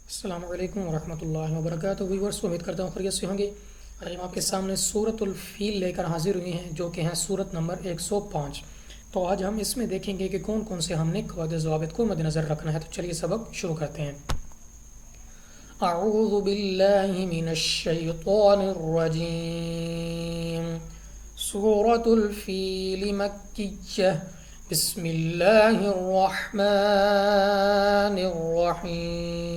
السلام علیکم ورحمۃ اللہ وبرکاتہ ویورس، امید کرتا ہوں خیریت سے ہوں گے۔ آج ہم آپ کے سامنے سورۃ الفیل لے کر حاضر ہوئے ہیں، جو کہ ہیں سورت نمبر 105۔ تو آج ہم اس میں دیکھیں گے کہ کون کون سے ہم نے قواعد و ضوابط کو مد نظر رکھنا ہے۔ تو چلیے سبق شروع کرتے ہیں۔ اعوذ باللہ من الشیطان الرجیم۔ سورۃ الفیل مکیہ، بسم اللہ الرحمن الرحیم۔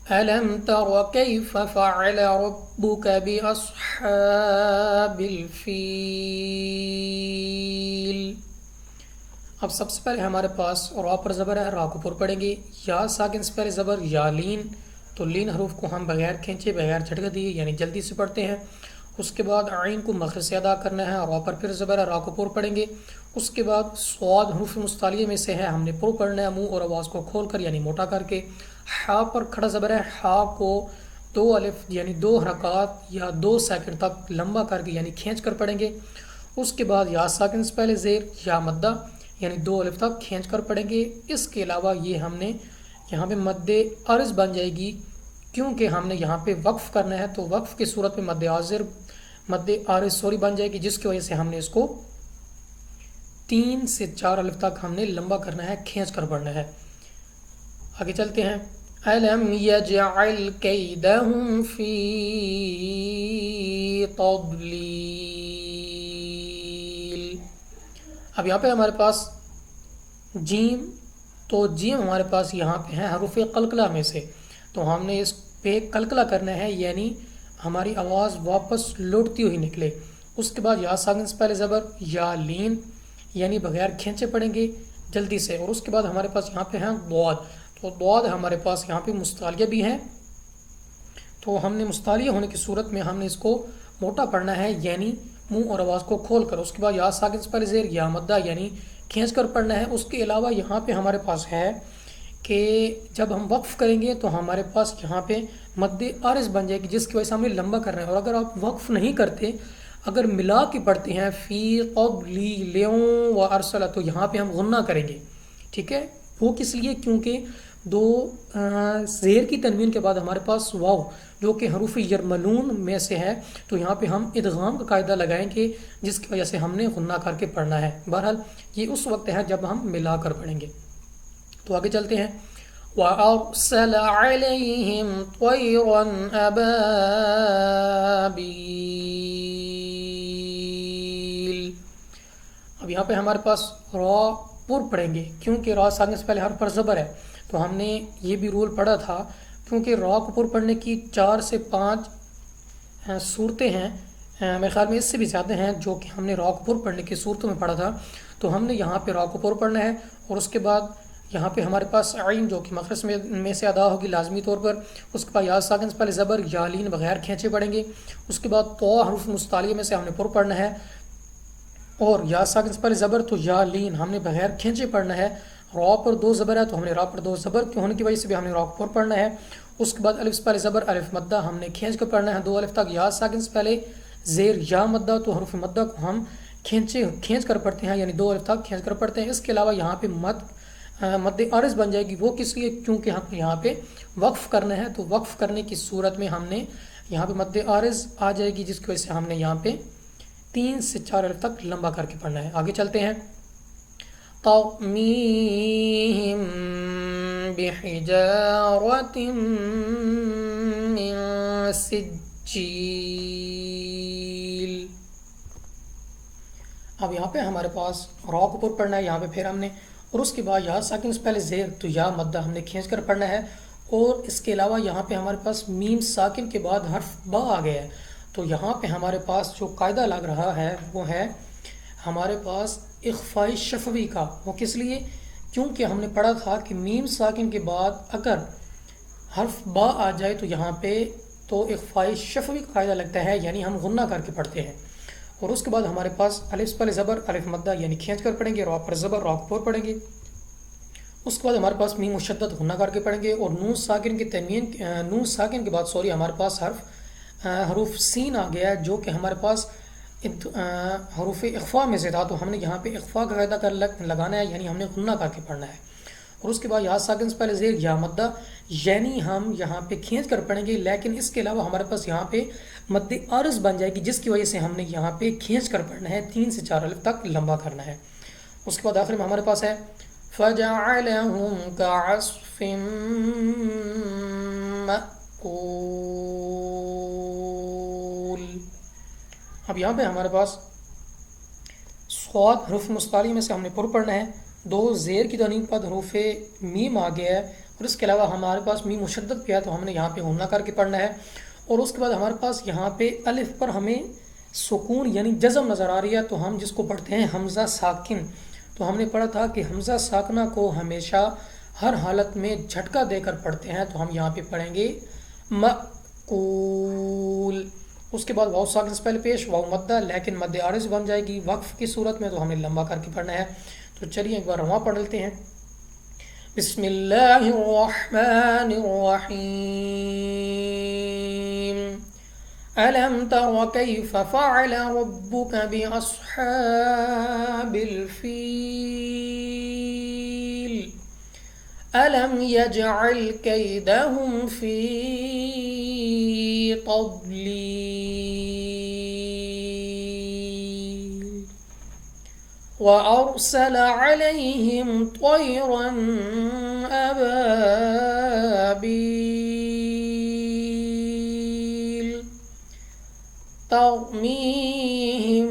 أَلَمْ تَرَ كَيْفَ فَعَلَ رَبُّكَ بِأَصْحَابِ الْفِيلِ۔ اب سب سے پہلے ہمارے پاس را پر زبر ہے، را کو پر پڑھیں گے۔ یا ساکن سے پہلے زبر یا لین، تو لین حروف کو ہم بغیر کھینچے بغیر جھٹکا دیے یعنی جلدی سے پڑھتے ہیں۔ اس کے بعد عین کو مخرج سے ادا کرنا ہے، را پر پھر زبر ہے، را کو پر پڑھیں گے۔ اس کے بعد صاد حروف مستعلیہ میں سے ہے، ہم نے پر پڑھنا ہے منہ اور آواز کو کھول کر یعنی موٹا کر کے۔ ہا پر کھڑا زبر ہے، ہا کو دو الف یعنی 2 حرکات یا 2 سیکنڈ تک لمبا کر کے یعنی کھینچ کر پڑھیں گے۔ اس کے بعد یا ساکن سے پہلے زیر یا مدہ یعنی 2 الف تک کھینچ کر پڑھیں گے۔ اس کے علاوہ یہ ہم نے یہاں پہ مد عرض بن جائے گی، کیونکہ ہم نے یہاں پہ وقف کرنا ہے، تو وقف کی صورت میں مد عارض بن جائے گی، جس کی وجہ سے ہم نے اس کو 3 سے 4 الف تک ہم نے لمبا کرنا ہے، کھینچ کر پڑھنا ہے۔ آگے چلتے ہیں۔ أَلَمْ يَجْعَلْ كَيْدَهُمْ فِي تَضْلِيلٍ۔ اب یہاں پہ ہمارے پاس جیم، تو جیم ہمارے پاس یہاں پہ ہے حروف قلقلہ میں سے، تو ہم نے اس پہ قلقلہ کرنا ہے یعنی ہماری آواز واپس لوٹتی ہوئی نکلے۔ اس کے بعد یا ساکن سے پہلے زبر یا لین یعنی بغیر کھینچے پڑھیں گے جلدی سے۔ اور اس کے بعد ہمارے پاس یہاں پہ ہیں ضاد، تو ضاد ہمارے پاس یہاں پہ مستعلیہ بھی ہیں، تو ہم نے مستعلیہ ہونے کی صورت میں ہم نے اس کو موٹا پڑھنا ہے یعنی منہ اور آواز کو کھول کر۔ اس کے بعد یا ساکن سے پہلے زیر یا مدہ یعنی کھینچ کر پڑھنا ہے۔ اس کے علاوہ یہاں پہ ہمارے پاس ہے کہ جب ہم وقف کریں گے تو ہمارے پاس یہاں پہ مد عارض بن جائے گی، جس کی وجہ سے ہمیں لمبا کرنا ہے۔ اور اگر آپ وقف نہیں کرتے، اگر ملا کے پڑھتے ہیں فی قبلی لیوں و ارسلہ، تو یہاں پہ ہم غنہ کریں گے، ٹھیک ہے۔ وہ کس لیے؟ کیونکہ 2 زیر کی تنوین کے بعد ہمارے پاس واو جو کہ حروف یرملون میں سے ہے، تو یہاں پہ ہم ادغام کا قاعدہ لگائیں گے، جس کی وجہ سے ہم نے غنہ کر کے پڑھنا ہے۔ بہرحال یہ اس وقت ہے جب ہم ملا کر پڑھیں گے۔ تو آگے چلتے ہیں۔ وَأَرْسَلَ عَلَيْهِمْ طَيْرًا أَبَابِيلَ۔ اب یہاں پہ ہمارے پاس را پر پڑھیں گے، کیونکہ را ساکن سے پہلے حرف پر زبر ہے، تو ہم نے یہ بھی رول پڑھا تھا، کیونکہ را کو پر پڑھنے کی 4 سے 5 صورتیں ہیں، میرے خیال میں اس سے بھی زیادہ ہیں، جو کہ ہم نے را کو پر پڑھنے کی صورتوں میں پڑھا تھا۔ تو ہم نے یہاں پہ را کو پر پڑھنا ہے، اور اس کے بعد یہاں پہ ہمارے پاس عین جو کہ مخرج میں سے ادا ہوگی لازمی طور پر۔ اس کے بعد یا ساکن سے پہلے زبر یا لین بغیر کھینچے پڑھیں گے۔ اس کے بعد تو حروف مستعلیہ میں سے ہم نے پر پڑھنا ہے، اور یا ساکن سے پہلے زبر تو یا لین ہم نے بغیر کھینچے پڑھنا ہے۔ را پر 2 زبر ہے، تو ہم نے را پر 2 زبر کے ہونے کی وجہ سے بھی ہم نے را پر پڑھنا ہے۔ اس کے بعد الف سے پہلے زبر الف مدہ ہم نے کھینچ کر پڑھنا ہے 2 الف تک۔ یا ساکن سے پہلے زیر یا مدہ، تو حروف مدہ کو ہم کھینچ کر پڑھتے ہیں یعنی 2 الف تک کھینچ کر پڑھتے ہیں۔ اس کے علاوہ یہاں پہ مد عارض بن جائے گی، وہ کس لیے؟ کیونکہ ہم یہاں پہ وقف کرنا ہے، تو وقف کرنے کی صورت میں ہم نے یہاں پہ مد عارض آ جائے گی، جس کی وجہ سے ہم نے یہاں پہ 3 سے 4 الف تک لمبا کر کے پڑھنا ہے۔ آگے چلتے ہیں۔ تَرْمِيهِمْ بِحِجَارَةٍ مِّن سِجِّيلٍ۔ اب یہاں پہ ہمارے پاس را کو پر پڑھنا ہے یہاں پہ، پھر ہم نے، اور اس کے بعد یا ساکن سے پہلے زیر تو یا مدہ ہم نے کھینچ کر پڑھنا ہے۔ اور اس کے علاوہ یہاں پہ ہمارے پاس میم ساکن کے بعد حرف با آ گیا ہے، تو یہاں پہ ہمارے پاس جو قاعدہ لگ رہا ہے وہ ہے ہمارے پاس اخفاء شفوی کا۔ وہ کس لیے؟ کیونکہ ہم نے پڑھا تھا کہ میم ساکن کے بعد اگر حرف با آ جائے تو یہاں پہ تو اخفاء شفوی کا قاعدہ لگتا ہے، یعنی ہم غنہ کر کے پڑھتے ہیں۔ اور اس کے بعد ہمارے پاس الف سے پہلے زبر الف مدہ یعنی کھینچ کر پڑھیں گے، را پر زبر را پر پڑھیں گے۔ اس کے بعد ہمارے پاس میم مشدد غنہ کر کے پڑھیں گے، اور نون ساکن کے بعد ہمارے پاس حروف سین آ گیا ہے، جو کہ ہمارے پاس حروف اخفاء میں سے تھا، تو ہم نے یہاں پہ اخفاء کا قاعدہ لگانا ہے، یعنی ہم نے غنہ کر کے پڑھنا ہے۔ اور اس کے بعد یہاں ساکن سے پہلے زیر یا مدہ، یعنی ہم یہاں پہ کھینچ کر پڑھیں گے، لیکن اس کے علاوہ ہمارے پاس یہاں پہ مد عارض بن جائے گی، جس کی وجہ سے ہم نے یہاں پہ کھینچ کر پڑھنا ہے، 3 سے 4 الف تک لمبا کرنا ہے۔ اس کے بعد آخر میں ہمارے پاس ہے فَجَعَلَهُمْ كَعَصْفٍ مَأْكُولٍ۔ اب یہاں پہ ہمارے پاس صاد حروف مستعلی میں سے ہم نے پر پڑھنا ہے، 2 زیر کی تنوین پر حروف میم آ گیا ہے، اور اس کے علاوہ ہمارے پاس میم مشدد پہ ہے تو ہم نے یہاں پہ ہمنا کر کے پڑھنا ہے، اور اس کے بعد ہمارے پاس یہاں پہ الف پر ہمیں سکون یعنی جزم نظر آ رہی ہے، تو ہم جس کو پڑھتے ہیں حمزہ ساکن، تو ہم نے پڑھا تھا کہ حمزہ ساکنہ کو ہمیشہ ہر حالت میں جھٹکا دے کر پڑھتے ہیں، تو ہم یہاں پہ پڑھیں گے مَأْکُول۔ اس کے بعد واو ساکن سے پہلے پیش واو مدہ، لیکن مد عارض بن جائے گی وقف کی صورت میں، تو ہم نے لمبا کر کے پڑھنا ہے۔ تو چلیے ایک بار رواں پڑھ لیتے ہیں۔ بسم اللہ الرحمن الرحیم۔ ألم تر كيف فعل ربك بأصحاب الفيل ألم يجعل كيدهم في تضليل وأرسل عليهم طيرا أبابيل ترميهم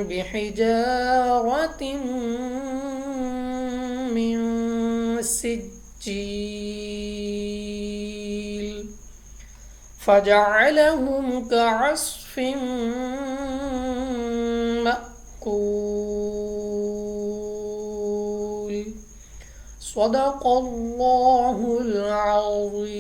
بحجارة من سجيل فجعلهم كعصف مأكول۔ صدق اللہ العظیم۔